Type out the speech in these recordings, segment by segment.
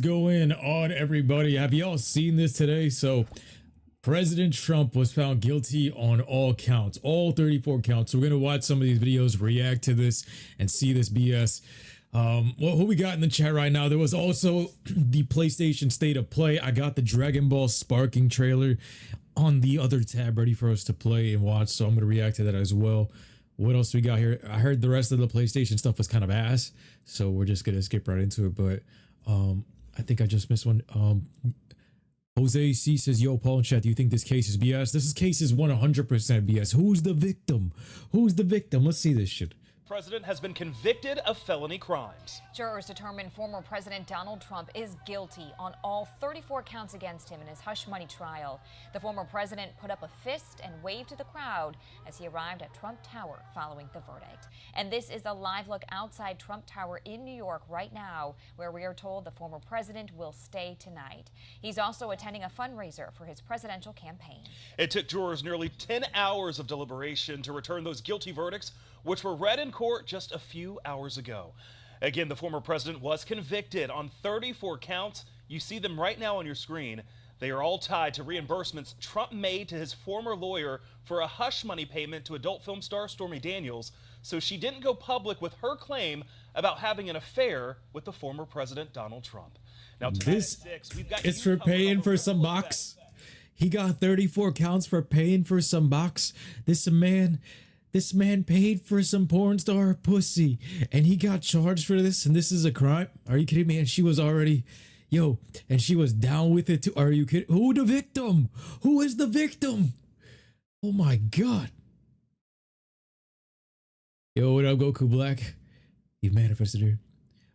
going on, everybody? Have y'all seen this today? So President Trump was found guilty on all counts, all 34 counts. So we're going to watch some of these videos, react to this, and see this BS. Well, who we got in the chat right now? There was also the PlayStation State of Play. I got the Dragon Ball Sparking trailer on the other tab ready for us to play and watch. So I'm going to react to that as well. What else we got here? I heard the rest of the PlayStation stuff was kind of ass. So we're just going to skip right into it. But I think I just missed one. Jose C says, yo, Paul and chat, do you think this case is BS? This case is 100% BS. Who's the victim? Who's the victim? Let's see this shit. President has been convicted of felony crimes. Jurors determined former President Donald Trump is guilty on all 34 counts against him in his hush money trial. The former president put up a fist and waved to the crowd as he arrived at Trump Tower following the verdict. And this is a live look outside Trump Tower in New York right now, where we are told the former president will stay tonight. He's also attending a fundraiser for his presidential campaign. It took jurors nearly 10 hours of deliberation to return those guilty verdicts, which were read in court just a few hours ago. Again, the former president was convicted on 34 counts. You see them right now on your screen. They are all tied to reimbursements Trump made to his former lawyer for a hush money payment to adult film star Stormy Daniels, so she didn't go public with her claim about having an affair with the former president Donald Trump. Now, This at 6, we've got is for paying for some box. He got 34 counts for paying for some box. This man paid for some porn star pussy and he got charged for this, and this is a crime? Are you kidding me? And she was already, and she was down with it too. Are you kidding? Who the victim? Who is the victim? Oh my God. Yo, what up, Goku Black? He manifested her.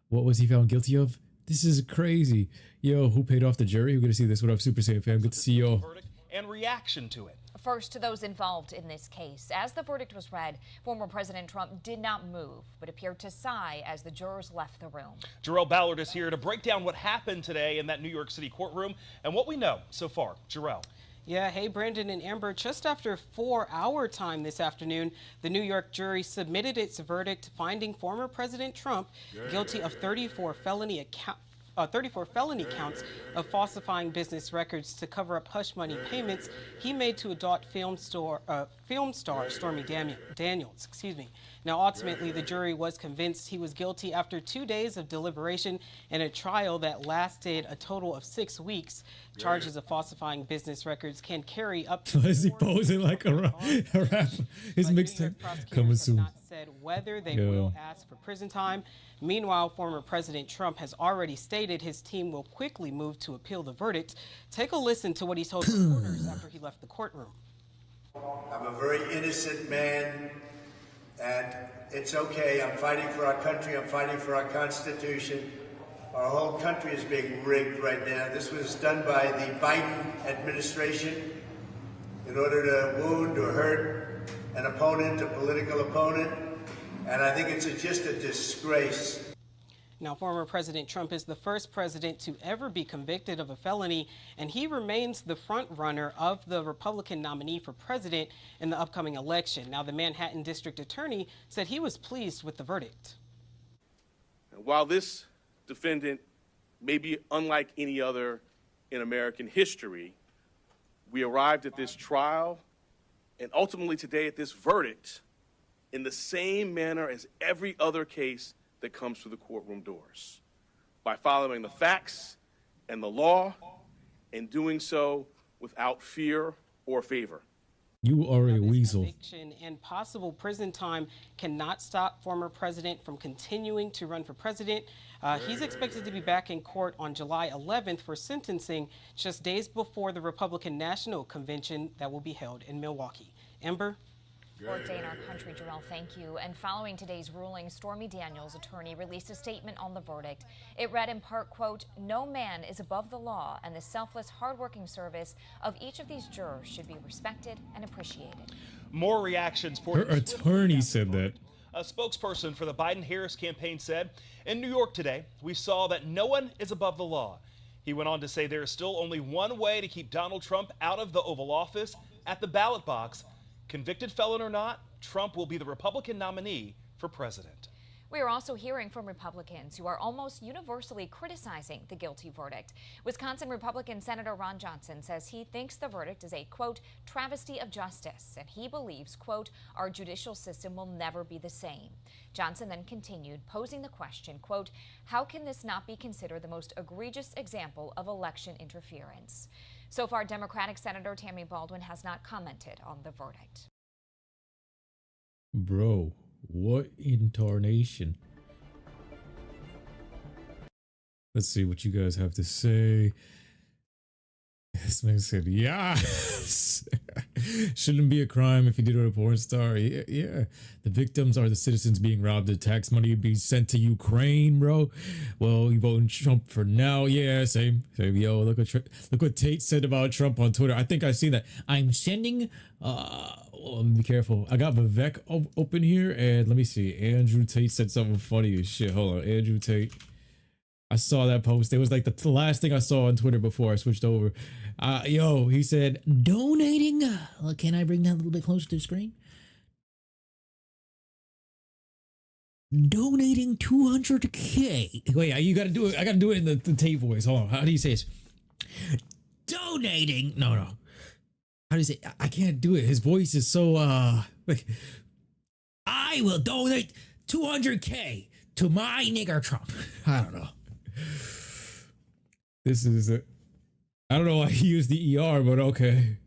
What was he found guilty of? This is crazy. Yo, who paid off the jury? We're gonna see this. What up, Super Saiyan fam? Good to see y'all. And reaction to it. First, to those involved in this case. As the verdict was read, former President Trump did not move, but appeared to sigh as the jurors left the room. Jarrell Ballard is here to break down what happened today in that New York City courtroom and what we know so far. Jarrell. Yeah, hey, Brandon and Amber, just after 4-hour time this afternoon, the New York jury submitted its verdict finding former President Trump guilty of 34 felony counts of falsifying business records to cover up hush money payments he made to adult film star Stormy Daniels. Now, ultimately, the jury was convinced he was guilty after 2 days of deliberation in a trial that lasted a total of 6 weeks. Charges of falsifying business records can carry up to. Why is he posing like a rapper? His mixtape coming soon. Not said whether they will ask for prison time. Meanwhile, former President Trump has already stated his team will quickly move to appeal the verdict. Take a listen to what he told reporters after he left the courtroom. I'm a very innocent man, and it's okay. I'm fighting for our country. I'm fighting for our Constitution. Our whole country is being rigged right now. This was done by the Biden administration in order to wound or hurt an opponent, a political opponent. And I think it's just a disgrace. Now, former President Trump is the first president to ever be convicted of a felony, and he remains the front runner of the Republican nominee for president in the upcoming election. Now, the Manhattan District Attorney said he was pleased with the verdict. While this defendant may be unlike any other in American history, we arrived at this trial and ultimately today at this verdict in the same manner as every other case that comes through the courtroom doors, by following the facts and the law and doing so without fear or favor. You are a weasel. Conviction and possible prison time cannot stop former president from continuing to run for president. He's expected to be back in court on July 11th for sentencing, just days before the Republican National Convention that will be held in Milwaukee. Amber? Fourth day in our country, Jarrell, thank you. And following today's ruling, Stormy Daniels' attorney released a statement on the verdict. It read in part, quote, "No man is above the law, and the selfless, hardworking service of each of these jurors should be respected and appreciated." More reactions for her attorney said that. A spokesperson for the Biden-Harris campaign said, in New York today, we saw that no one is above the law. He went on to say there is still only one way to keep Donald Trump out of the Oval Office, at the ballot box. Convicted felon or not, Trump will be the Republican nominee for president. We are also hearing from Republicans who are almost universally criticizing the guilty verdict. Wisconsin Republican Senator Ron Johnson says he thinks the verdict is a, quote, travesty of justice, and he believes, quote, our judicial system will never be the same. Johnson then continued, posing the question, quote, how can this not be considered the most egregious example of election interference? So far, Democratic Senator Tammy Baldwin has not commented on the verdict. Bro, what in tarnation? Let's see what you guys have to say. This man said, yes. Shouldn't be a crime if you did it with a porn star. Yeah. The victims are the citizens being robbed of tax money being sent to Ukraine, bro. Well, you voting Trump for now. Yeah, same. Yo, look what Tate said about Trump on Twitter. I think I've seen that. I'm sending be careful. I got Vivek open here, and let me see. Andrew Tate said something funny as shit. Hold on, Andrew Tate. I saw that post. It was like the last thing I saw on Twitter before I switched over. He said, donating. Can I bring that a little bit closer to the screen? Donating 200K. Wait, you got to do it. I got to do it in the Tate voice. Hold on. How do you say it? Donating. No. How do you say? I can't do it. His voice is so like. I will donate 200K to my nigger Trump. I don't know. This is it. I don't know why he used the ER, but okay.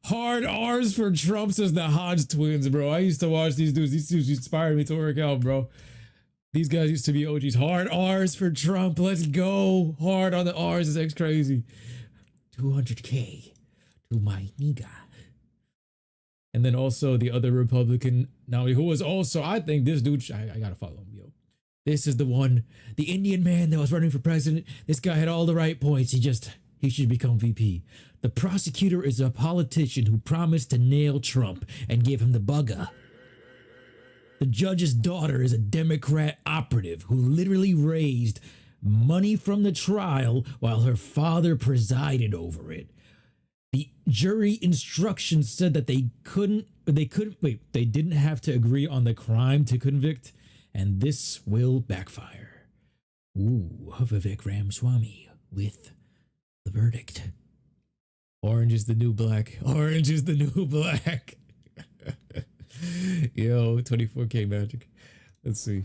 Hard R's for Trump, says the Hodge twins, bro. I used to watch these dudes. These dudes inspired me to work out, bro. These guys used to be OGs. Hard R's for Trump. Let's go. Hard on the R's is X crazy. 200K to my nigga. And then also the other Republican nominee, who was also, I think this dude, I gotta follow him, yo. This is the one, the Indian man that was running for president. This guy had all the right points. He should become VP. The prosecutor is a politician who promised to nail Trump and gave him the bugger. The judge's daughter is a Democrat operative who literally raised money from the trial while her father presided over it. The jury instructions said that they didn't have to agree on the crime to convict, and this will backfire. Ooh, Vivek Ramaswamy with the verdict. Orange is the new black. Orange is the new black. Yo, 24K magic. Let's see.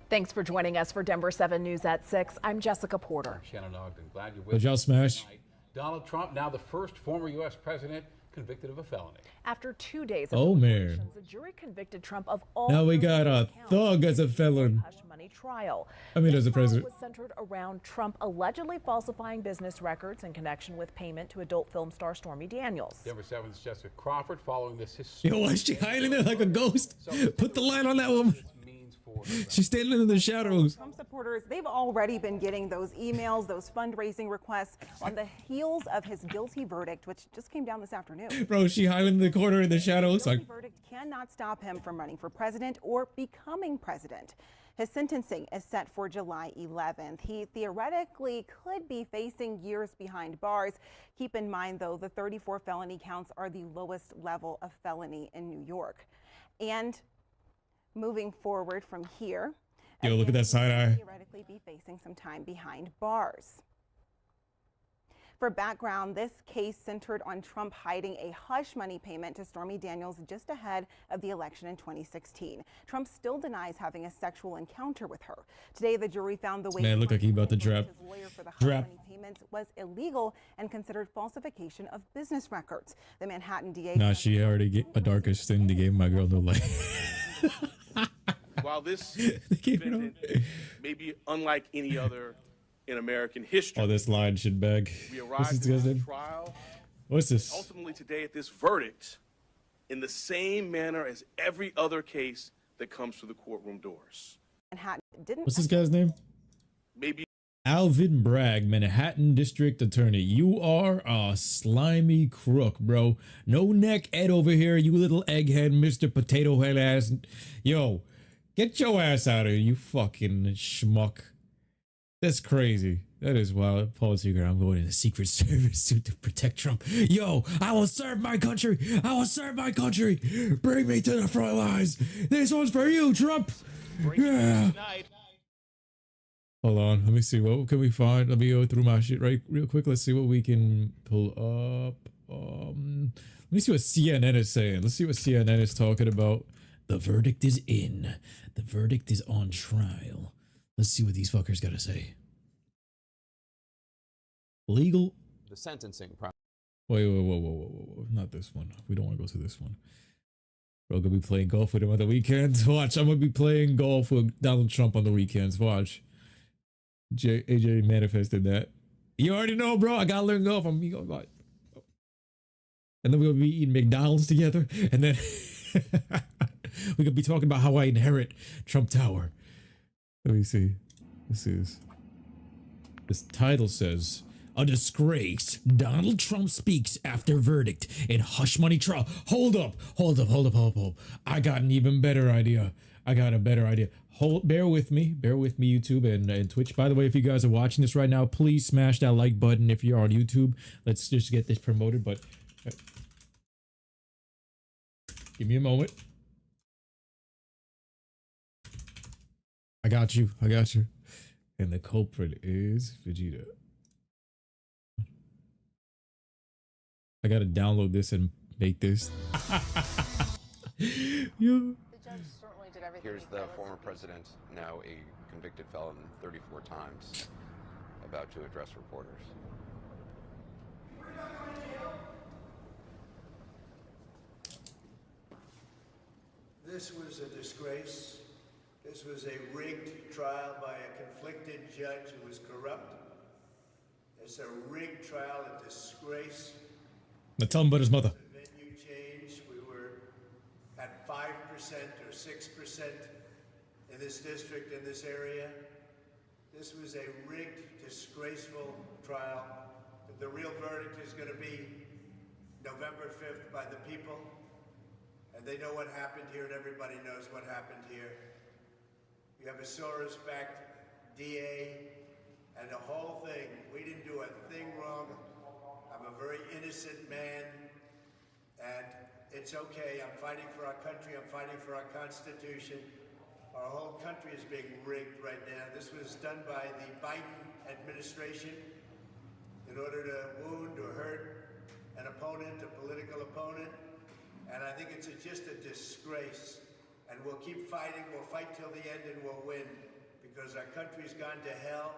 Thanks for joining us for Denver 7 News at 6. I'm Jessica Porter. I'm Shannon Ogden. Glad you're with us. Y'all smash. Tonight. Donald Trump, now the first former U.S. president convicted of a felony. After 2 days of man. the jury convicted Trump of all. Now we got a thug as a felon. Hush money trial. I mean, as a This trial president. was centered around Trump allegedly falsifying business records in connection with payment to adult film star Stormy Daniels. Denver 7's Jessica Crawford following this historic. Yo, why is she hiding there like a ghost? Put the light on that woman. She's standing in the shadows. Trump supporters, they've already been getting those emails, those fundraising requests on the heels of his guilty verdict, which just came down this afternoon. Bro, she hiding in the corner in the shadows. The Like, guilty verdict cannot stop him from running for president or becoming president. His sentencing is set for July 11th. He theoretically could be facing years behind bars. Keep in mind, though, the 34 felony counts are the lowest level of felony in New York. And moving forward from here, yo, look at that side eye. Theoretically be facing some time behind bars. For background, this case centered on Trump hiding a hush money payment to Stormy Daniels just ahead of the election in 2016. Trump still denies having a sexual encounter with her. Today, the jury found the way Man, look like he about to drop. his lawyer for the hush money payments was illegal and considered falsification of business records. The Manhattan DA. Nah, she already get a darker skin. They gave my girl no light. While this defendant may be unlike any other in American history, Oh, this line should beg. we What's arrived this at guy's this name? trial, What's this? ultimately today at this verdict, in the same manner as every other case that comes through the courtroom doors. Manhattan didn't. What's this guy's name? Maybe Alvin Bragg, Manhattan District Attorney. You are a slimy crook, bro. No neck Ed over here, you little egghead, Mr. Potato Head ass. Yo, get your ass out of here, you fucking schmuck. That's crazy. That is wild. PaulSeeraj, I'm going in the Secret Service to protect Trump. Yo, I will serve my country. I will serve my country. Bring me to the front lines. This one's for you, Trump. Yeah. Hold on. Let me see. What can we find? Let me go through my shit real quick. Let's see what we can pull up. Let me see what CNN is saying. Let's see what CNN is talking about. The verdict is in. The verdict is on trial. Let's see what these fuckers got to say. Legal. The sentencing. Wait, whoa. Not this one. We don't want to go to this one. Bro, gonna be playing golf with him on the weekends. Watch, I'm gonna be playing golf with Donald Trump on the weekends. Watch. AJ manifested that. You already know, bro. I gotta learn golf. And then we'll be eating McDonald's together. And then we could be talking about how I inherit Trump Tower. Let me see. Let's see this. This title says, "A disgrace. Donald Trump speaks after verdict in hush money trial." Hold up. I got an even better idea. I got a better idea. Bear with me, YouTube and Twitch. By the way, if you guys are watching this right now, please smash that like button if you're on YouTube. Let's just get this promoted, but give me a moment. I got you. And the culprit is Vegeta. I gotta download this and make this. Yo. Here's the former president, now a convicted felon 34 times, about to address reporters. This was a disgrace. This was a rigged trial by a conflicted judge who was corrupt. It's a rigged trial, a disgrace. Now tell him about his mother. The venue changed. We were at 5% or 6% in this district, in this area. This was a rigged, disgraceful trial. But the real verdict is going to be November 5th by the people. And they know what happened here, and everybody knows what happened here. We have a Soros-backed DA, and the whole thing, we didn't do a thing wrong. I'm a very innocent man, and it's okay. I'm fighting for our country. I'm fighting for our Constitution. Our whole country is being rigged right now. This was done by the Biden administration in order to wound or hurt an opponent, a political opponent. And I think it's just a disgrace. And we'll keep fighting. We'll fight till the end, and we'll win, because our country's gone to hell.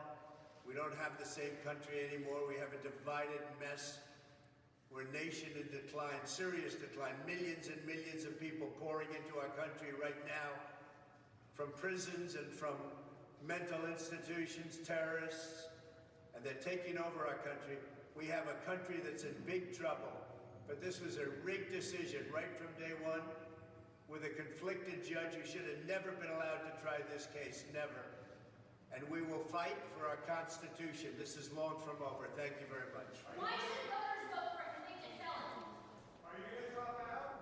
We don't have the same country anymore. We have a divided mess. We're a nation in decline, serious decline. Millions and millions of people pouring into our country right now, from prisons and from mental institutions, terrorists, and they're taking over our country. We have a country that's in big trouble. But this was a rigged decision right from day one, with a conflicted judge who should have never been allowed to try this case, never. And we will fight for our Constitution. This is long from over. Thank you very much. Why should voters vote for a convicted felon? Are you going to drop out?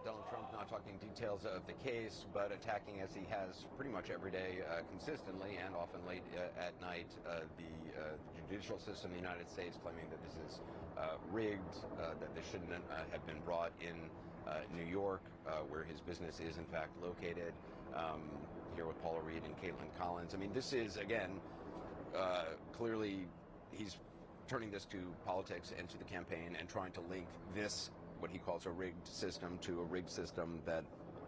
Donald Trump not talking details of the case, but attacking, as he has pretty much every day, consistently and often late at night, the judicial system in the United States, claiming that this is rigged, that this shouldn't have been brought in New York, where his business is in fact located. Here with Paula Reed and Caitlin Collins. I mean, this is, again, clearly he's turning this to politics and to the campaign and trying to link this, what he calls a rigged system, to a rigged system that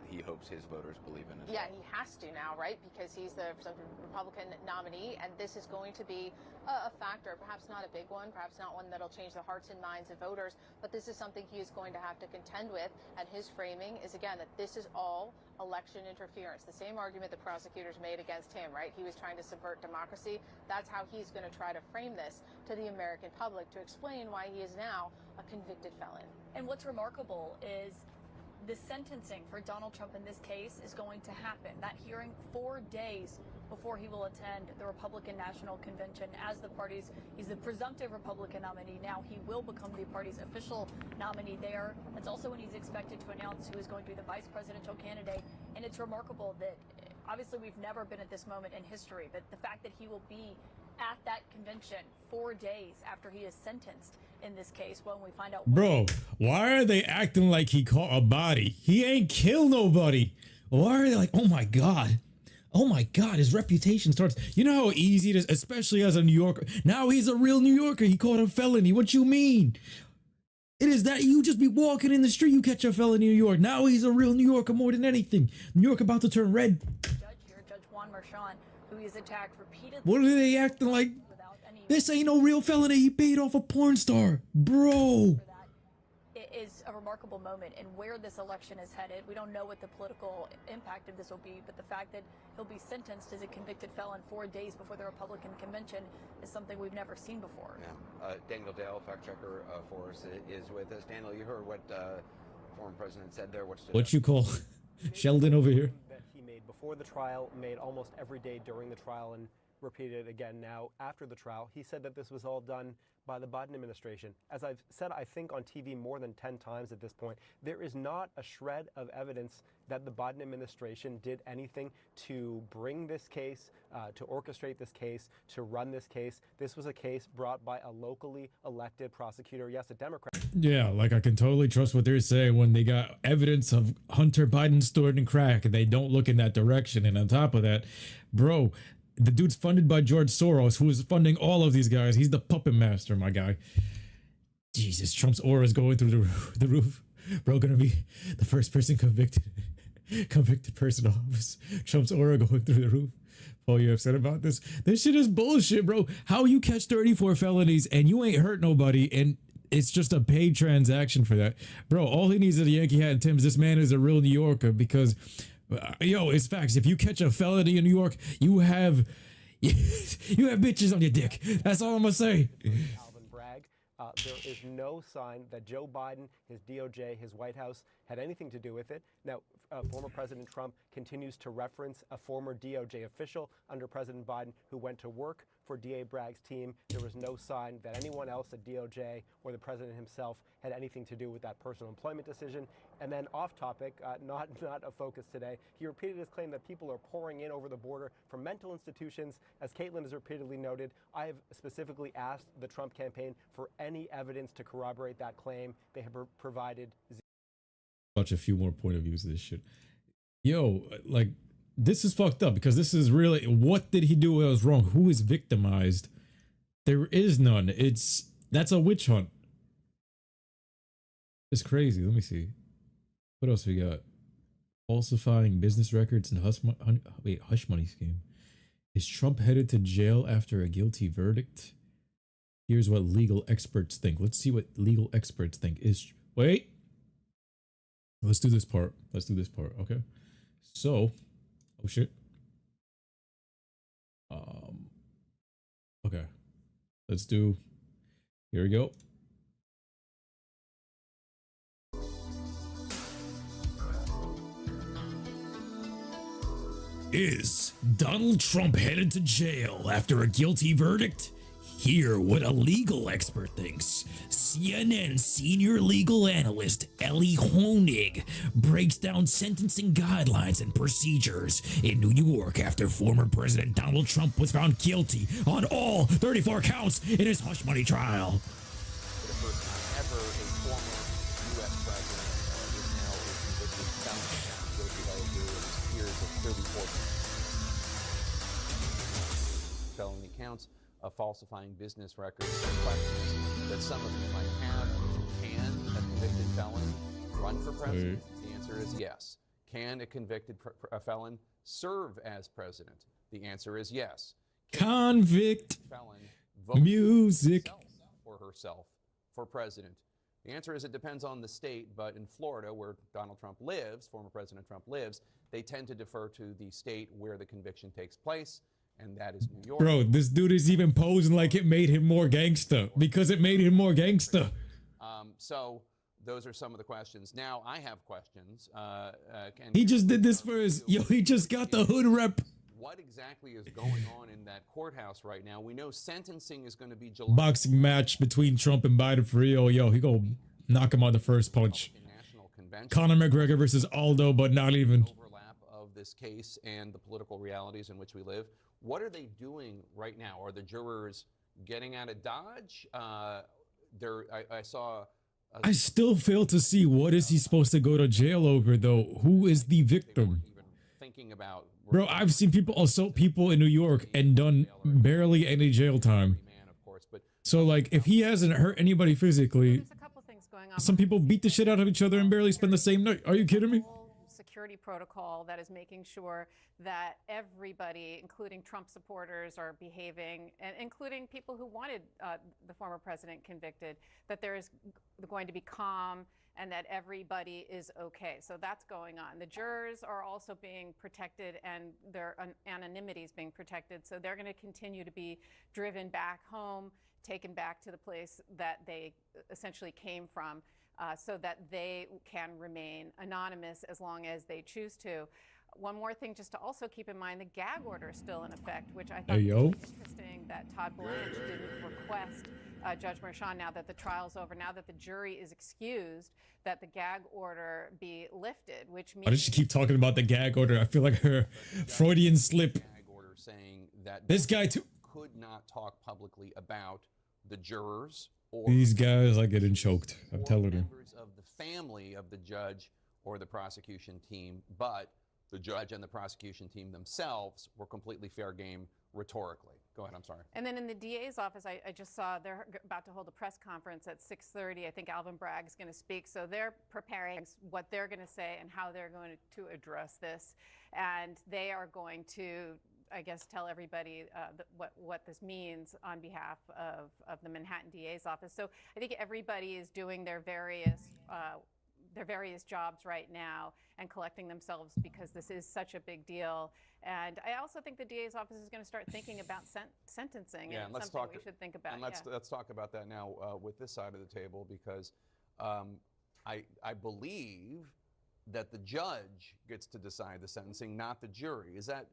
he hopes his voters believe in. Yeah, he has to now, right? Because he's the Republican nominee, and this is going to be a factor, perhaps not a big one, perhaps not one that'll change the hearts and minds of voters, but this is something he is going to have to contend with, and his framing is, again, that this is all election interference. The same argument the prosecutors made against him, right? He was trying to subvert democracy. That's how he's going to try to frame this to the American public, to explain why he is now a convicted felon. And what's remarkable is the sentencing for Donald Trump in this case is going to happen. That hearing 4 days before he will attend the Republican National Convention as the party's, he's the presumptive Republican nominee. Now he will become the party's official nominee there. That's also when he's expected to announce who is going to be the vice presidential candidate. And it's remarkable that Obviously, we've never been at this moment in history, but the fact that he will be at that convention 4 days after he is sentenced in this case, when we find out. Bro, why are they acting like he caught a body? He ain't killed nobody. Why are they like, oh my God, his reputation starts. You know how easy it is, especially as a New Yorker. Now he's a real New Yorker. He caught a felony. What you mean? It is that you just be walking in the street, you catch a felony in New York. Now he's a real New Yorker more than anything. New York about to turn red. Judge here, Judge Juan Marchand, who is attacked repeatedly. What are they acting like? This ain't no real felony. He paid off a porn star. Bro. It is a remarkable moment, and where this election is headed, we don't know what the political impact of this will be, but the fact that he'll be sentenced as a convicted felon 4 days before the Republican convention is something we've never seen before. Yeah. Daniel Dale, fact checker for us, is with us. Daniel, you heard what former president said there. What you call Sheldon over here? That he made before the trial, made almost every day during the trial, and repeated it again now after the trial. He said that this was all done by the Biden administration. As I've said, I think on TV more than 10 times at this point, there is not a shred of evidence that the Biden administration did anything to bring this case, to orchestrate this case, to run this case. This was a case brought by a locally elected prosecutor, yes, a Democrat. Yeah, like I can totally trust what they're saying when they got evidence of Hunter Biden storing crack and they don't look in that direction. And on top of that, bro, the dude's funded by George Soros, who is funding all of these guys. He's the puppet master, my guy. Jesus, Trump's aura is going through the roof. Bro, gonna be the first person convicted person in office. Trump's aura going through the roof. Paul, you upset about this? This shit is bullshit, bro. How you catch 34 felonies and you ain't hurt nobody and it's just a paid transaction for that? Bro, all he needs is a Yankee hat and Tim's. This man is a real New Yorker because... yo, it's facts. If you catch a felony in New York, you have bitches on your dick. That's all I'm gonna say. Alvin Bragg. There is no sign that Joe Biden, his DOJ, his White House had anything to do with it. Now, former President Trump continues to reference a former DOJ official under President Biden who went to work for DA Bragg's team. There was no sign that anyone else at DOJ or the president himself had anything to do with that personal employment decision. And then off topic, not a focus today, he repeated his claim that people are pouring in over the border from mental institutions. As Caitlin has repeatedly noted, I have specifically asked the Trump campaign for any evidence to corroborate that claim. They have provided Watch a few more point of views of this shit. Yo, like, this is fucked up because this is really, what did he do that was wrong? Who is victimized? There is none. That's a witch hunt. It's crazy. Let me see. What else we got? Falsifying business records and hush money scheme. Is Trump headed to jail after a guilty verdict? Here's what legal experts think. Let's see what legal experts think. Wait. Let's do this part. Okay. So, oh shit. Okay. Here we go. Is Donald Trump headed to jail after a guilty verdict? Hear what a legal expert thinks. CNN senior legal analyst Ellie Honig breaks down sentencing guidelines and procedures in New York after former President Donald Trump was found guilty on all 34 counts in his hush money trial. For the first time ever, a former U.S. president is now a convicted felon found guilty by a jury of his peers of 34 felony counts of falsifying business records. The questions that some of you might have: can a convicted felon run for president? The answer is yes. Can a convicted felon serve as president? The answer is yes. Convict felon vote music for himself or herself for president? The answer is it depends on the state, but in Florida, where Donald Trump lives, former President Trump lives, they tend to defer to the state where the conviction takes place, and that is New York. Bro, this dude is even posing like it made him more gangster because it made him more gangster. So those are some of the questions. Now I have questions. He just did this for his, he just got the hood rep. What exactly is going on in that courthouse right now? We know sentencing is going to be July. Boxing match between Trump and Biden for real. He go knock him on the first punch. Conor McGregor versus Aldo, but not even. Overlap of this case and the political realities in which we live. What are they doing right now? Are the jurors getting out of Dodge? I saw. I still fail to see what is he supposed to go to jail over, though. Who is the victim? Thinking about. Bro, I've seen people assault people in New York and done barely any jail time. So, like, if he hasn't hurt anybody physically, some people beat the shit out of each other and barely spend the same night. Are you kidding me? Security protocol that is making sure that everybody, including Trump supporters, are behaving, and including people who wanted the former president convicted, that there is going to be calm and that everybody is okay. So that's going on. The jurors are also being protected and their anonymity is being protected. So they're going to continue to be driven back home, taken back to the place that they essentially came from. So that they can remain anonymous as long as they choose to. One more thing just to also keep in mind, the gag order is still in effect, which I thought was interesting that Todd Blanche didn't request Judge Merchan, now that the trial's over, now that the jury is excused, that the gag order be lifted, which means... I just keep talking about the gag order. I feel like her Freudian slip. Gag order saying that this guy too could not talk publicly about the jurors. These guys are getting choked. I'm telling you. Members of the family of the judge or the prosecution team, but the judge and the prosecution team themselves were completely fair game rhetorically. Go ahead, I'm sorry. And then in the DA's office, I just saw they're about to hold a press conference at 6:30. I think Alvin Bragg's going to speak. So they're preparing what they're going to say and how they're going to address this. And they are going to, I guess, tell everybody what this means on behalf of the Manhattan DA's office. So I think everybody is doing their various jobs right now and collecting themselves because this is such a big deal. And I also think the DA's office is going to start thinking about sentencing. Yeah, and it's something we should think about. And let's talk about that now with this side of the table, because I believe that the judge gets to decide the sentencing, not the jury. Is that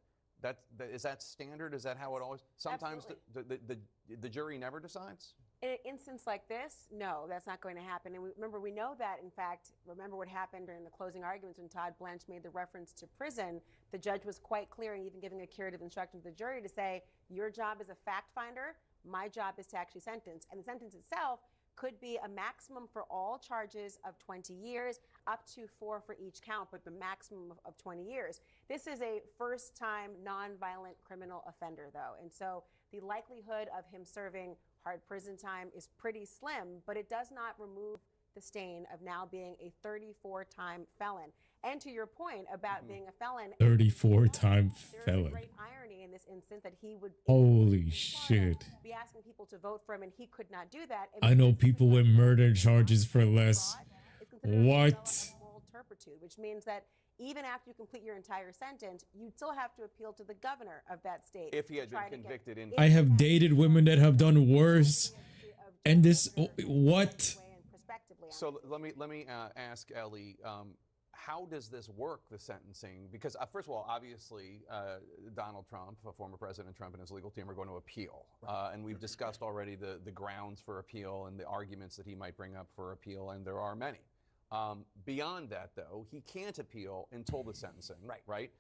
standard? Is that how it always? Sometimes the jury never decides? In an instance like this, no, that's not going to happen. And we know that, in fact, remember what happened during the closing arguments when Todd Blanche made the reference to prison. The judge was quite clear, and even giving a curative instruction to the jury to say, your job is a fact finder, my job is to actually sentence. And the sentence itself could be a maximum for all charges of 20 years, up to 4 for each count, but the maximum of 20 years. This is a first-time nonviolent criminal offender, though. And so the likelihood of him serving hard prison time is pretty slim, but it does not remove the stain of now being a 34-time felon. And to your point about being a felon, 34-time there felon. is a great irony in this instance that he would Holy shit. be asking people to vote for him, and he could not do that. I know people with murder charges for less. What? Moral turpitude, which means that even after you complete your entire sentence, you still have to appeal to the governor of that state. If he had been convicted in... I have dated women that have done worse. And this, what? So let me ask Ellie, how does this work, the sentencing? Because first of all, obviously, Donald Trump, former President Trump, and his legal team are going to appeal. And we've discussed already the grounds for appeal and the arguments that he might bring up for appeal, and there are many. Beyond that, though, he can't appeal until the sentencing, right?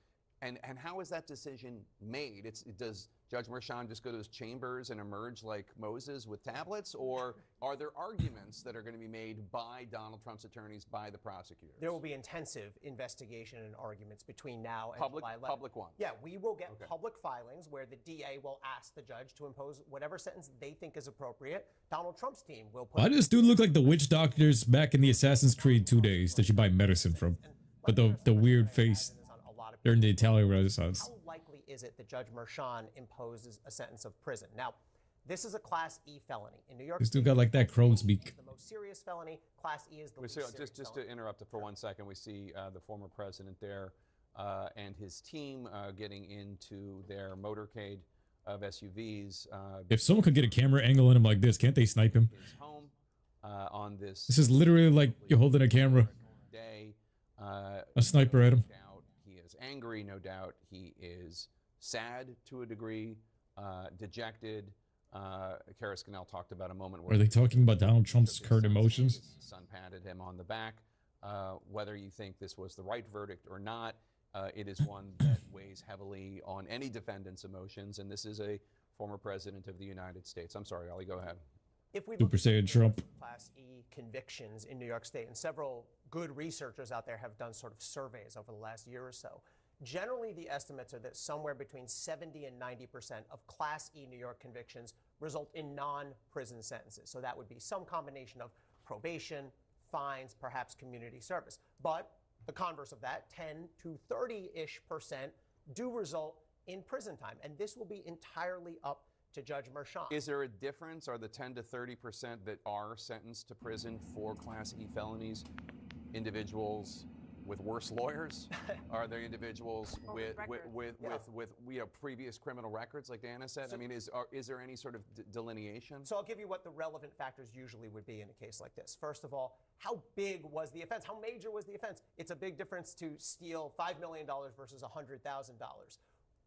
And how is that decision made? Does Judge Merchan just go to his chambers and emerge like Moses with tablets, or are there arguments that are going to be made by Donald Trump's attorneys, by the prosecutors? There will be intensive investigation and arguments between now and July 11th. Public ones? Yeah, we will get public filings where the DA will ask the judge to impose whatever sentence they think is appropriate. Donald Trump's team will put... Why does this dude look like the witch doctors back in the Assassin's Creed 2 days that you buy medicine from? But the weird face during the Italian Renaissance. How likely is it that Judge Merchan imposes a sentence of prison? Now, this is a Class E felony. In New York, This dude got like that crow's beak. the most serious felony. Class E is the least serious Just to interrupt for 1 second, we see the former president there and his team getting into their motorcade of SUVs. If someone could get a camera angle on him like this, can't they snipe him? His home on this. This is literally like you're holding a camera. Day, A sniper at him. He is angry, no doubt. He is sad to a degree, dejected. Kara Scannell talked about a moment where... Are they talking about Donald Trump's current emotions? His son patted him on the back. Whether you think this was the right verdict or not, It is one that weighs heavily on any defendant's emotions, and this is a former president of the United States. I'm sorry, Ali, go ahead. If we Super Saiyan Trump. Class E convictions in New York State, and several good researchers out there have done sort of surveys over the last year or so, generally the estimates are that somewhere between 70 and 90% of Class E New York convictions result in non-prison sentences. So that would be some combination of probation, fines, perhaps community service. But the converse of that, 10 to 30-ish% do result in prison time. And this will be entirely up to Judge Merchan. Is there a difference? Are the 10 to 30% that are sentenced to prison for Class E felonies individuals with worse lawyers? Are there individuals with previous criminal records, like Dana said? I mean, is there any sort of delineation? So I'll give you what the relevant factors usually would be in a case like this. First of all, how big was the offense? How major was the offense? It's a big difference to steal $5 million versus $100,000.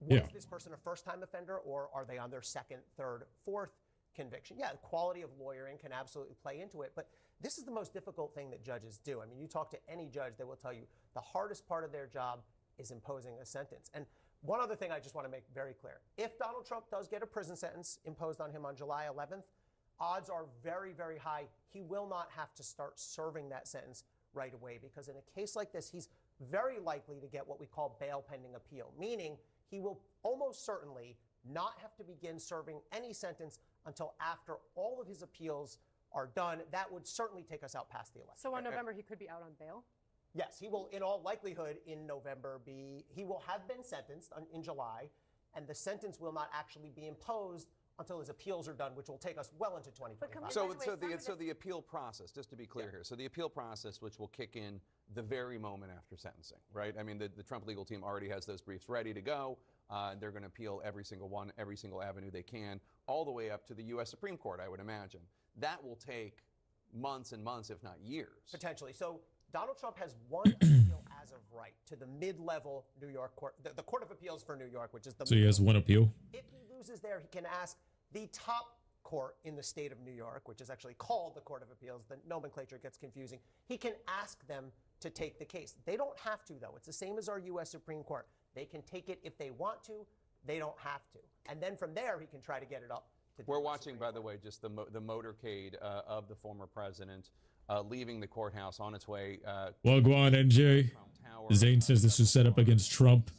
Was this person a first-time offender, or are they on their second, third, fourth conviction? Yeah, the quality of lawyering can absolutely play into it, but this is the most difficult thing that judges do. I mean, you talk to any judge, they will tell you the hardest part of their job is imposing a sentence. And one other thing I just want to make very clear. If Donald Trump does get a prison sentence imposed on him on July 11th, odds are very, very high he will not have to start serving that sentence right away, because in a case like this, he's very likely to get what we call bail pending appeal, meaning he will almost certainly not have to begin serving any sentence until after all of his appeals are done. That would certainly take us out past the election. So in November, he could be out on bail? Yes, he will, in all likelihood, in November he will have been sentenced in July, and the sentence will not actually be imposed until his appeals are done, which will take us well into 2025. So the appeal process, just to be clear here, so the appeal process, which will kick in the very moment after sentencing, right? I mean, the Trump legal team already has those briefs ready to go. They're going to appeal every single one, every single avenue they can, all the way up to the U.S. Supreme Court, I would imagine. That will take months and months, if not years. Potentially. So Donald Trump has one appeal as of right to the mid-level New York court, the Court of Appeals for New York, which is the— So he has one appeal? If he loses there, he can ask the top court in the state of New York, which is actually called the Court of Appeals. The nomenclature gets confusing. He can ask them to take the case. They don't have to, though. It's the same as our U.S. Supreme Court. They can take it if they want to. They don't have to. And then from there, he can try to get it up. We're watching, by the way, just the motorcade of the former president leaving the courthouse on its way. Well, go on, NJ. Zane says this was set up against Trump.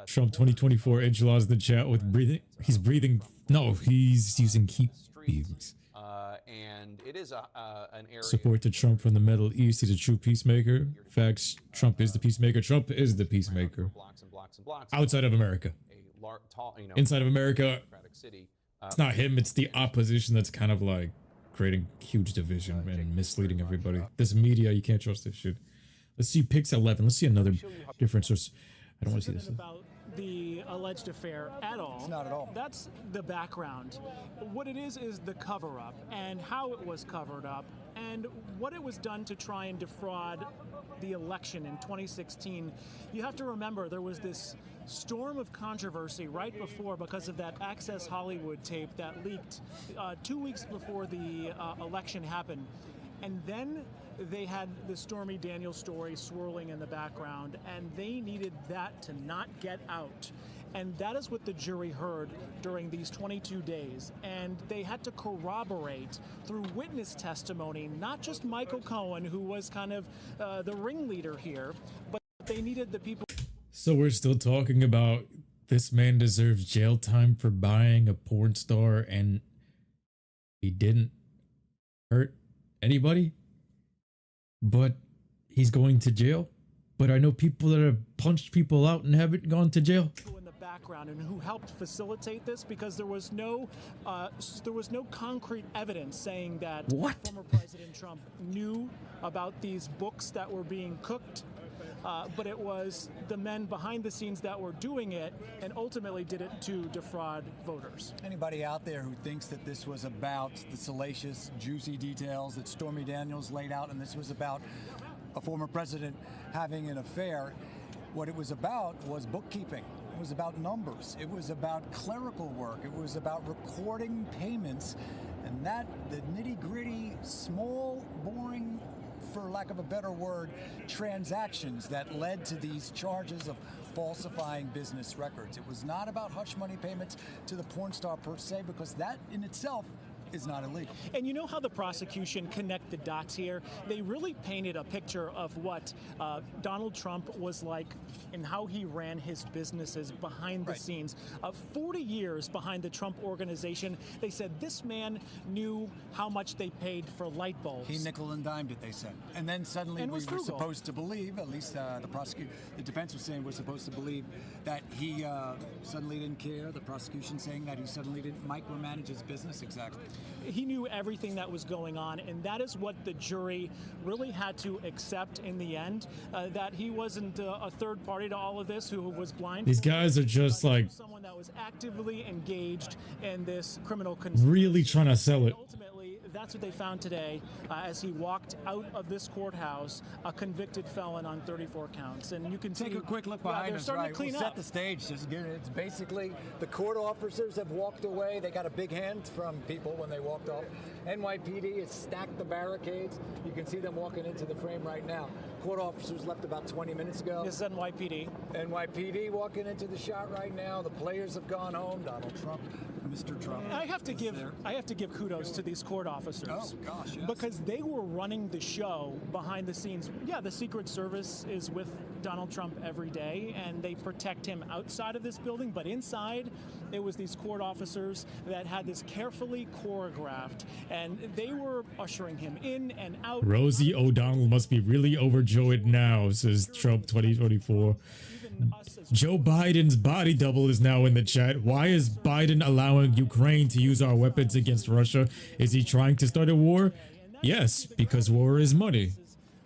Trump 2024 enchiladas in the chat with breathing. He's breathing. No, he's using heat beams. And it is an area. Support to Trump from the Middle East. He's a true peacemaker. Facts. Trump is the peacemaker. Trump is the peacemaker. Outside of America. Inside of America, it's not him. It's the opposition that's kind of like creating huge division and misleading everybody. This media, you can't trust this shit. Let's see Pix 11. Let's see another different source. I don't want to see this. About the alleged affair at all. It's not at all. That's the background. What it is the cover-up and how it was covered up and what it was done to try and defraud the election in 2016. You have to remember there was this storm of controversy right before because of that Access Hollywood tape that leaked 2 weeks before the election happened. And then they had the Stormy Daniels story swirling in the background, and they needed that to not get out. And that is what the jury heard during these 22 days. And they had to corroborate through witness testimony, not just Michael Cohen, who was kind of the ringleader here, but they needed the people. So we're still talking about this man deserves jail time for buying a porn star and he didn't hurt anybody, but he's going to jail. But I know people that have punched people out and haven't gone to jail. In the background and who helped facilitate this, because there was no concrete evidence saying that former President Trump knew about these books that were being cooked. But it was the men behind the scenes that were doing it and ultimately did it to defraud voters. Anybody out there who thinks that this was about the salacious, juicy details that Stormy Daniels laid out and this was about a former president having an affair, what it was about was bookkeeping. It was about numbers. It was about clerical work. It was about recording payments, and that the nitty-gritty, small, boring for lack of a better word, transactions that led to these charges of falsifying business records. It was not about hush money payments to the porn star per se, because that in itself is not illegal. And you know how the prosecution connect the dots here? They really painted a picture of what Donald Trump was like and how he ran his businesses behind the scenes. 40 years behind the Trump organization, they said this man knew how much they paid for light bulbs. He nickel and dimed it, they said. And then suddenly we were supposed to believe, at least the defense was saying we're supposed to believe that he suddenly didn't care. The prosecution saying that he suddenly didn't micromanage his business exactly. He knew everything that was going on, and that is what the jury really had to accept in the end, that he wasn't a third party to all of this who was blind. These guys are just like someone that was actively engaged in this criminal conspiracy. really trying to sell it. Ultimately, that's what they found today as he walked out of this courthouse, a convicted felon on 34 counts. And you can Take see a quick look behind they're us, starting right? to clean We'll up. set the stage. It's basically the court officers have walked away. They got a big hand from people when they walked off. NYPD has stacked the barricades. You can see them walking into the frame right now. Court officers left about 20 minutes ago. This is NYPD. NYPD walking into the shot right now. The players have gone home. Donald Trump, Mr. Trump. I have to give kudos to these court officers. Oh gosh, yes. Because they were running the show behind the scenes. Yeah, the Secret Service is with Donald Trump every day, and they protect him outside of this building, but inside, it was these court officers that had this carefully choreographed, and they were ushering him in and out. Rosie O'Donnell must be really overjoyed now, says Trump 2024. Joe Biden's body double is now in the chat. Why is Biden allowing Ukraine to use our weapons against Russia? Is he trying to start a war? Yes, because war is money.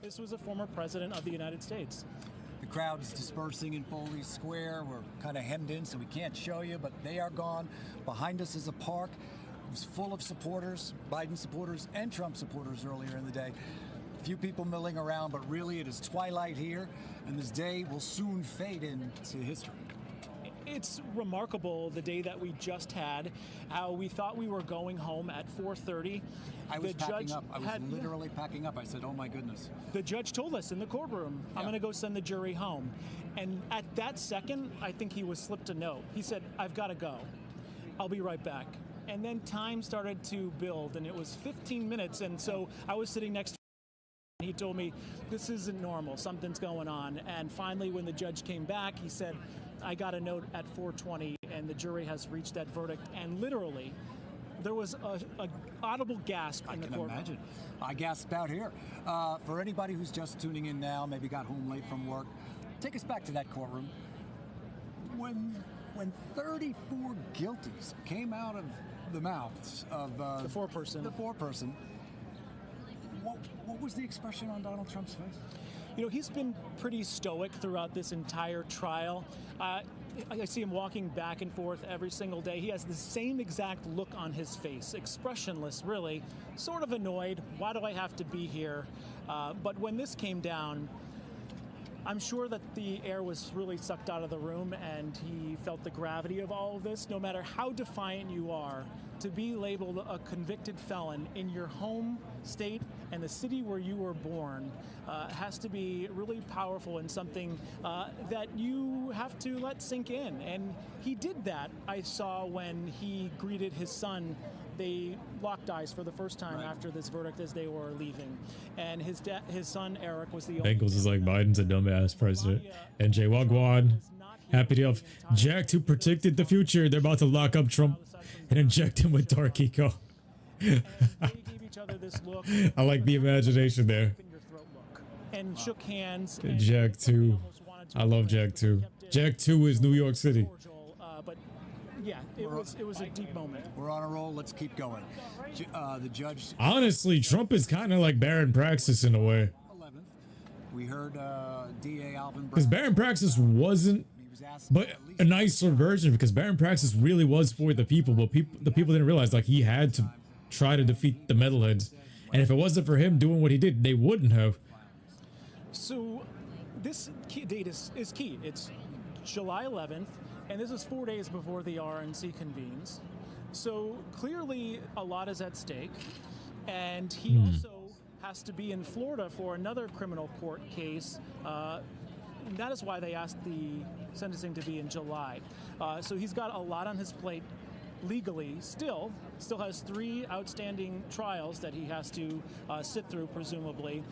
This was a former president of the United States. The crowd's dispersing in Foley Square. We're kind of hemmed in, so we can't show you, but they are gone. Behind us is a park. It was full of supporters, Biden supporters and Trump supporters earlier in the day. A few people milling around, but really it is twilight here, and this day will soon fade into history. It's remarkable the day that we just had, how we thought we were going home at 4:30. I was packing up. I was literally packing up. I said, oh my goodness. The judge told us in the courtroom, I'm going to go send the jury home. And at that second, I think he was slipped a note. He said, I've got to go. I'll be right back. And then time started to build, and it was 15 minutes. And so I was sitting next to him. He told me, this isn't normal. Something's going on. And finally, when the judge came back, he said, I got a note at 4:20, and the jury has reached that verdict. And literally, there was a audible gasp in the courtroom. I can imagine. I gasped out here. For anybody who's just tuning in now, maybe got home late from work, take us back to that courtroom. When 34 guilties came out of the mouths of the foreperson, what was the expression on Donald Trump's face? You know, he's been pretty stoic throughout this entire trial. I see him walking back and forth every single day. He has the same exact look on his face, expressionless, really, sort of annoyed. Why do I have to be here? But when this came down, I'm sure that the air was really sucked out of the room, and he felt the gravity of all of this. No matter how defiant you are, to be labeled a convicted felon in your home state and the city where you were born has to be really powerful and something that you have to let sink in. And he did that, I saw, when he greeted his son. They locked eyes for the first time after this verdict as they were leaving. And his son, Eric, was the only... Bengals is like, Biden's a dumbass president. And Jay Wagwan, happy to have Jack, who predicted the future. They're about to lock up Trump and inject him with dark eco. I like the imagination there. And shook hands. Jack 2. I love Jack 2. Jack 2 is New York City. But yeah, it was a deep moment. We're on a roll. Let's keep going. The judge. Honestly, Trump is kind of like Baron Praxis in a way. 11th. We heard DA Alvin. Because Baron Praxis wasn't, but a nicer version, because Baron Praxis really was for the people, but the people didn't realize like he had to try to defeat the metalheads, and if it wasn't for him doing what he did, they wouldn't have. So this date is key. It's July 11th, and this is 4 days before the RNC convenes. So clearly a lot is at stake, and he also has to be in Florida for another criminal court case. That is why they asked the sentencing to be in July. So he's got a lot on his plate legally still has 3 outstanding trials that he has to sit through, presumably.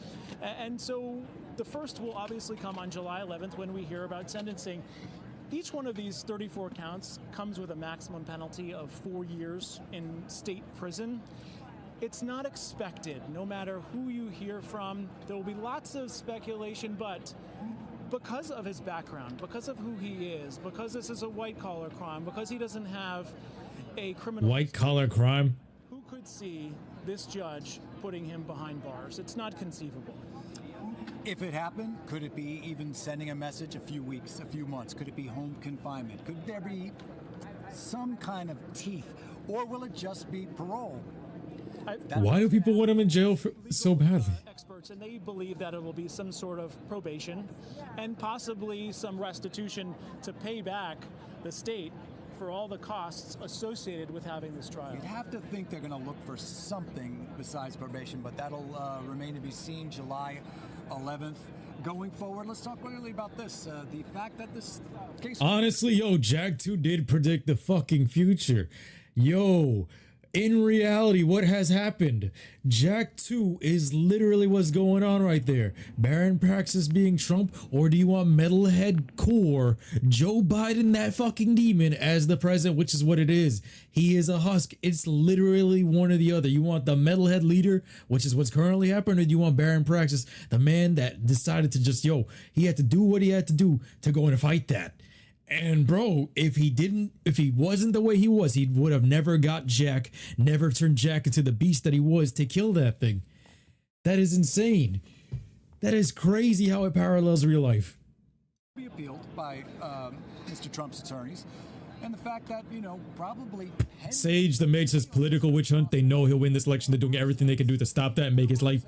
And so the first will obviously come on July 11th when we hear about sentencing. Each one of these 34 counts comes with a maximum penalty of 4 years in state prison. It's not expected, no matter who you hear from. There will be lots of speculation, but because of his background, because of who he is, because this is a white-collar crime, because he doesn't have a criminal white-collar crime. Who could see this judge putting him behind bars? It's not conceivable. If it happened, could it be even sending a message a few weeks, a few months? Could it be home confinement? Could there be some kind of teeth? Or will it just be parole? Why do people want him in jail so badly? Experts, and they believe that it will be some sort of probation and possibly some restitution to pay back the state for all the costs associated with having this trial. You'd have to think they're going to look for something besides probation, but that'll remain to be seen. July 11th. Going forward, let's talk quickly about this. The fact that this case... Honestly, yo, Jack 2 did predict the fucking future. Yo, in reality, what has happened? Jack 2 is literally what's going on right there. Baron Praxis being Trump, or do you want metalhead core Joe Biden, that fucking demon, as the president, which is what it is. He is a husk. It's literally one or the other. You want the metalhead leader, which is what's currently happening, or do you want Baron Praxis, the man that decided to just, he had to do what he had to do to go and fight that. And bro, if he wasn't the way he was, he would have never got Jack, never turned Jack into the beast that he was to kill that thing. That is insane. That is crazy how it parallels real life. Be appealed by Mr. Trump's attorneys, and the fact that, probably... Sage, the mage, says political witch hunt. They know he'll win this election. They're doing everything they can do to stop that and make his life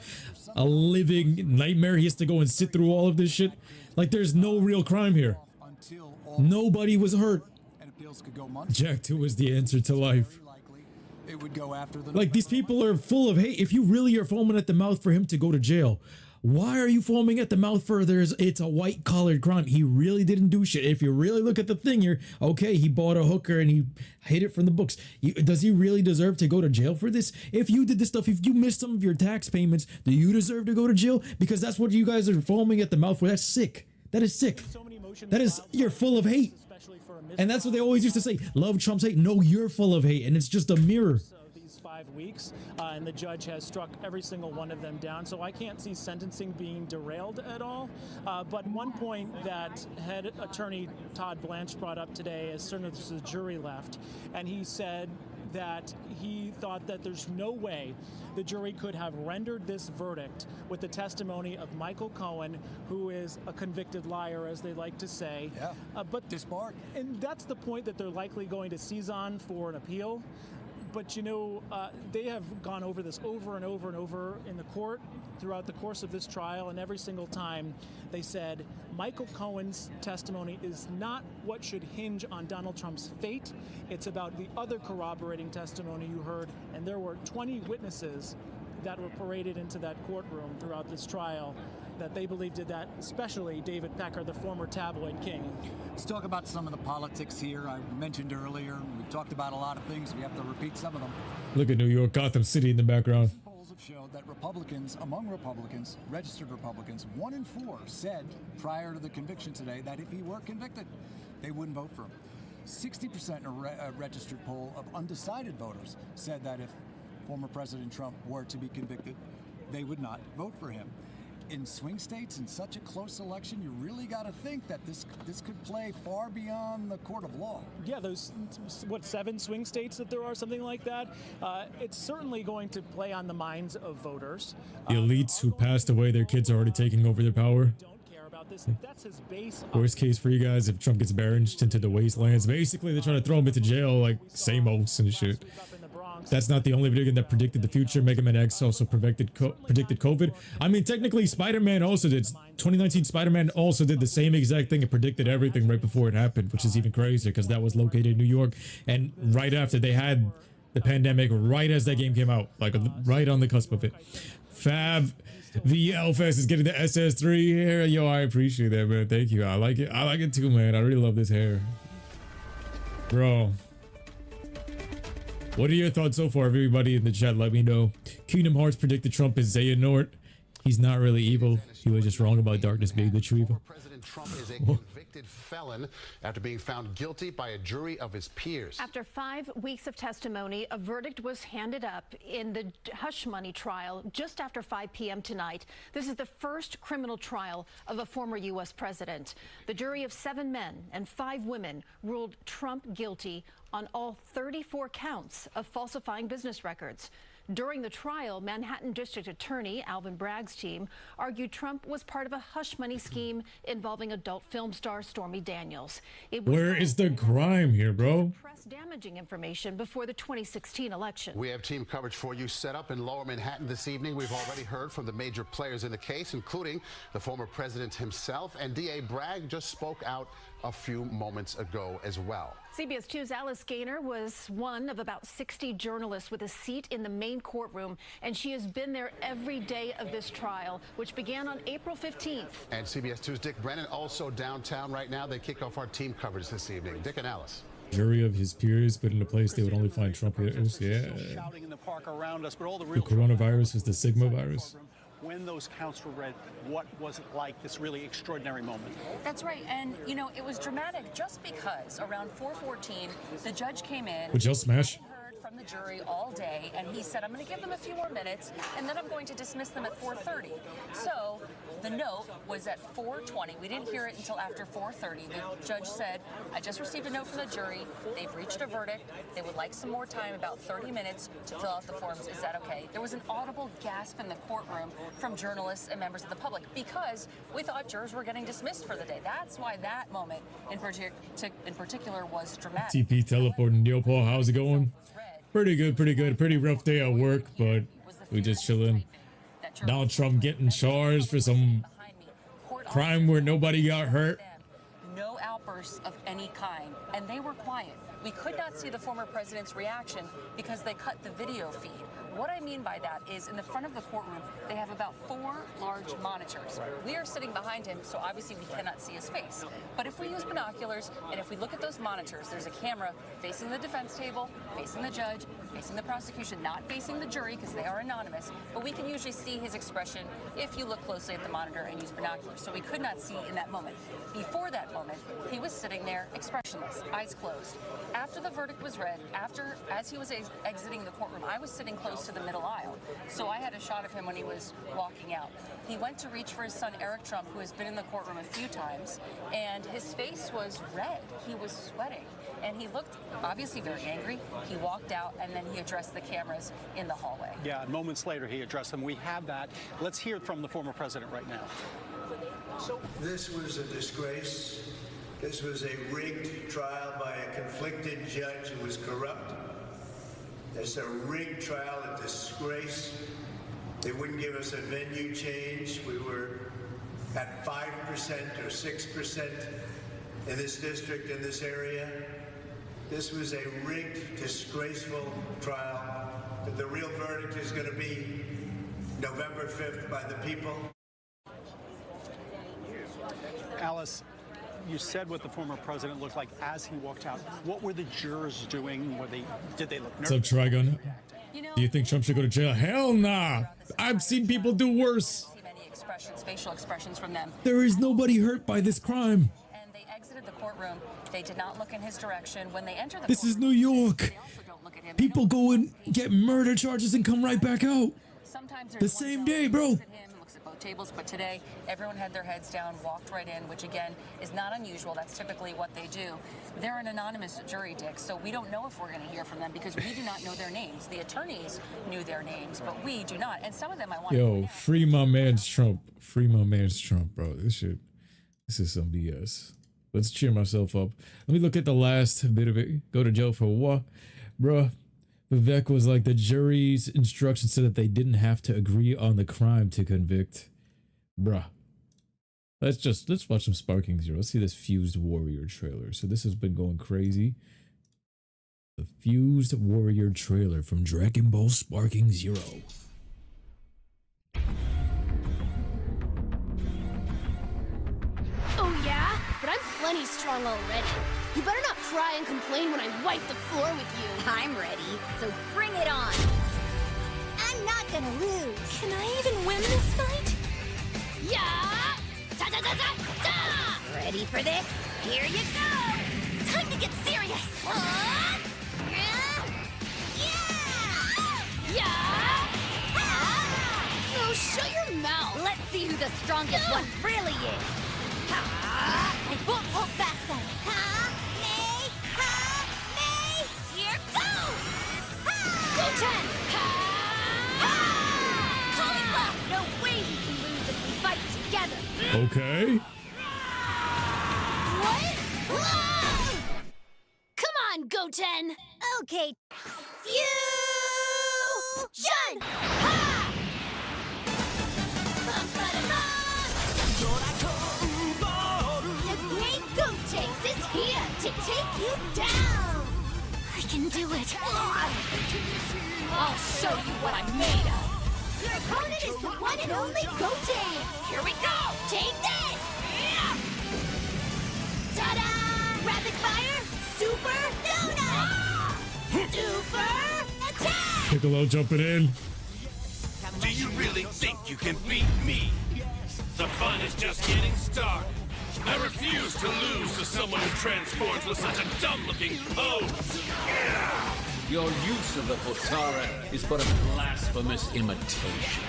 a living nightmare. He has to go and sit through all of this shit. Like, there's no real crime here. Nobody was hurt. Jack 2 is the answer to life. It would go after the... Like, these people are full of hate. If you really are foaming at the mouth for him to go to jail, why are you foaming at the mouth for it's a white-collared crime? He really didn't do shit. If you really look at the thing here, okay, he bought a hooker and he hid it from the books. Does he really deserve to go to jail for this? If you did this stuff, if you missed some of your tax payments, do you deserve to go to jail? Because that's what you guys are foaming at the mouth for. That's sick. That is sick. That is, you're full of hate. And that's what they always used to say. Love Trump's hate. No, you're full of hate. And it's just a mirror. These 5 weeks, and the judge has struck every single one of them down. So I can't see sentencing being derailed at all. But one point that head attorney Todd Blanche brought up today as soon as the jury left, and he said that he thought that there's no way the jury could have rendered this verdict with the testimony of Michael Cohen, who is a convicted liar, as they like to say. Yeah, but disbarred. And that's the point that they're likely going to seize on for an appeal. But, they have gone over this over and over and over in the court throughout the course of this trial, and every single time they said Michael Cohen's testimony is not what should hinge on Donald Trump's fate. It's about the other corroborating testimony you heard, and there were 20 witnesses that were paraded into that courtroom throughout this trial that they believe did that, especially David Pecker, the former tabloid king. Let's talk about some of the politics here. I mentioned earlier, we've talked about a lot of things. We have to repeat some of them. Look at New York, Gotham City in the background. Polls have showed that among Republicans, registered Republicans, 1 in 4 said prior to the conviction today that if he were convicted, they wouldn't vote for him. 60% in a registered poll of undecided voters said that if former President Trump were to be convicted, they would not vote for him. In swing states, in such a close election, you really got to think that this could play far beyond the court of law. Yeah, those, 7 swing states that there are, something like that. It's certainly going to play on the minds of voters. The elites who passed away, their kids are already taking over their power. That's his base. Worst case for you guys, if Trump gets barraged into the wastelands, basically they're trying to throw him into jail, like Samos and shit. That's not the only video game that predicted the future. Mega Man X also predicted COVID. I mean, technically, Spider-Man also did. 2019 Spider-Man also did the same exact thing and predicted everything right before it happened, which is even crazier because that was located in New York. And right after they had the pandemic right as that game came out, like right on the cusp of it. Fab VLFest is getting the SS3 hair. Yo, I appreciate that, man. Thank you. I like it. I like it too, man. I really love this hair. Bro. What are your thoughts so far? Everybody in the chat, let me know. Kingdom Hearts predicted Trump is Xehanort. He's not really evil. He was just wrong about darkness being the true evil. President Trump is a convicted felon after being found guilty by a jury of his peers. After 5 weeks of testimony, a verdict was handed up in the hush money trial just after 5 p.m. tonight. This is the first criminal trial of a former U.S. president. The jury of 7 men and 5 women ruled Trump guilty on all 34 counts of falsifying business records. During the trial, Manhattan District Attorney Alvin Bragg's team argued Trump was part of a hush money scheme involving adult film star Stormy Daniels. Where is the crime here, bro? Press damaging information before the 2016 election. We have team coverage for you set up in Lower Manhattan this evening. We've already heard from the major players in the case, including the former president himself, and DA Bragg just spoke out a few moments ago as well. CBS 2's Alice Gaynor was one of about 60 journalists with a seat in the main courtroom, and she has been there every day of this trial, which began on April 15th. And CBS 2's Dick Brennan also downtown right now. They kick off our team coverage this evening. Dick and Alice. Jury of his peers put in a place they would only find Trump haters. Yeah. Shouting in the park around us, but all the The coronavirus is the Sigma virus. When those counts were read, what was it like, this really extraordinary moment? That's right, and you know, it was dramatic just because around 4:14, the judge came in. Would y'all smash? Heard from the jury all day, and he said, I'm going to give them a few more minutes, and then I'm going to dismiss them at 4:30. So the note was at 4:20. We didn't hear it until after 4:30. The judge said, I just received a note from the jury. They've reached a verdict. They would like some more time, about 30 minutes, to fill out the forms. Is that okay? There was an audible gasp in the courtroom from journalists and members of the public because we thought jurors were getting dismissed for the day. That's why that moment in particular was dramatic. TP teleporting. Yo, Paul, how's it going? Pretty good, pretty good. Pretty rough day at work, but we just chilling. Donald Trump getting charged for some crime where nobody got hurt. No outbursts of any kind, and they were quiet. We could not see the former president's reaction because they cut the video feed. What I mean by that is in the front of the courtroom, they have about 4 large monitors. We are sitting behind him, so obviously we cannot see his face. But if we use binoculars and if we look at those monitors, there's a camera facing the defense table, facing the judge, facing the prosecution, not facing the jury because they are anonymous, but we can usually see his expression if you look closely at the monitor and use binoculars. So we could not see in that moment. Before that moment, he was sitting there expressionless, eyes closed. After the verdict was read, as he was exiting the courtroom, I was sitting close to the middle aisle. So I had a shot of him when he was walking out. He went to reach for his son, Eric Trump, who has been in the courtroom a few times, and his face was red. He was sweating, and he looked obviously very angry. He walked out, and then he addressed the cameras in the hallway. Yeah, moments later he addressed them. We have that. Let's hear it from the former president right now. This was a disgrace. This was a rigged trial by a conflicted judge who was corrupt. It's a rigged trial, a disgrace. They wouldn't give us a venue change. We were at 5% or 6% in this district, in this area. This was a rigged, disgraceful trial. But the real verdict is going to be November 5th by the people. Alice, you said what the former president looked like as he walked out. What were the jurors doing? Did they look nervous? What's up, Trigon? Do you think Trump should go to jail? Hell nah. I've seen people do worse. Many expressions, facial expressions from them. There is nobody hurt by this crime. And they exited the courtroom. They did not look in his direction. When they entered the This is New York. People go and get murder charges and come right back out. Sometimes The same day, bro. Tables, but today everyone had their heads down, walked right in, which again is not unusual. That's typically what they do. They're an anonymous jury, Dick, so we don't know if we're going to hear from them because we do not know their names. The attorneys knew their names, but we do not. And some of them I want Yo, free my man's Trump. Free my man's Trump, bro. This is some BS. Let's cheer myself up. Let me look at the last bit of it. Go to jail for what? Bruh. Vivek was like, the jury's instructions said that they didn't have to agree on the crime to convict. Bruh. Let's watch some Sparkings here. Let's see this Fused Warrior trailer. So this has been going crazy. The Fused Warrior trailer from Dragon Ball Sparking Zero. Oh yeah? But I'm plenty strong already. You better not cry and complain when I wipe the floor with you. I'm ready, so bring it on. I'm not gonna lose. Can I even win this fight? Yeah! Da da da da da! Ready for this? Here you go! Time to get serious! Yeah! No, shut your mouth! Let's see who the strongest one really is. I won't hold back then. Here goes! Go 10! Cauliflower! No way we can lose if we fight together. Okay. What? Come on, Go 10! Okay. Fusion! The Great Goat Chase is here to take you down! I can do it. I'll show you what I'm made of! Your opponent is the one and only Goat Chase! Here we go! Take this! Ta-da! Rapid fire! Super donut! Super attack! Piccolo jumping in. Do you really think you can beat me? The fun is just getting started. I refuse to lose to someone who transforms with such a dumb-looking pose. Your use of the Potara is but a blasphemous imitation.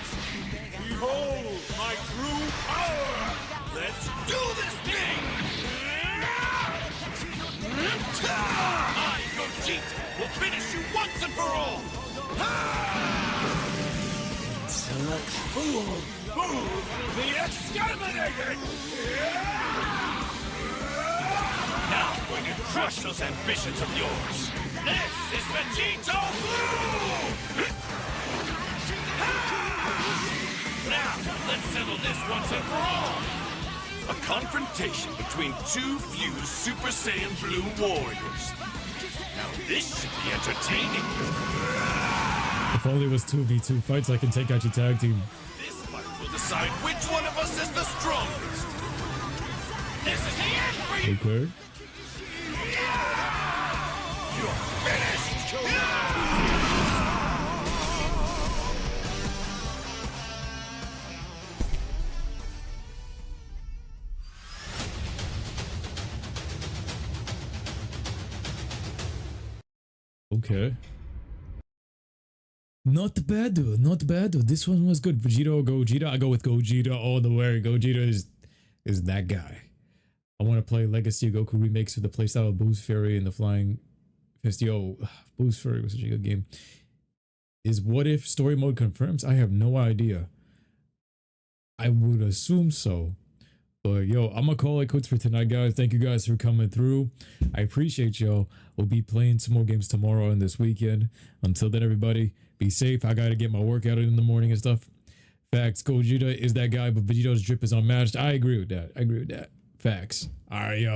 Behold my true power! Let's do this thing! I, Gogeta, will finish you once and for all! Select fool! The exterminated! Now I'm going to crush those ambitions of yours! This is Vegito Blue! Now, let's settle this once and for all! A confrontation between two fused Super Saiyan Blue warriors. Now this should be entertaining. If only it was 2v2 fights, I can take out your tag team. This fight will decide which one of us is the strongest. This is the end for you! Okay. You're finished! Okay. Not bad, dude. Not bad, dude. This one was good. Vegeta or Gogeta? I go with Gogeta all the way. Gogeta is that guy. I want to play Legacy of Goku remakes with the playstyle of Boost Fairy and the Flying Fist. Yo, Boost Fairy was such a good game. Is What If story mode confirmed? I have no idea. I would assume so. But yo, I'm gonna call it quits for tonight, guys. Thank you guys for coming through. I appreciate y'all. We'll be playing some more games tomorrow and this weekend. Until then, everybody, be safe. I gotta get my workout in the morning and stuff. Facts. Gogeta is that guy, but Vegeto's drip is unmatched. I agree with that. Facts. All right, yo.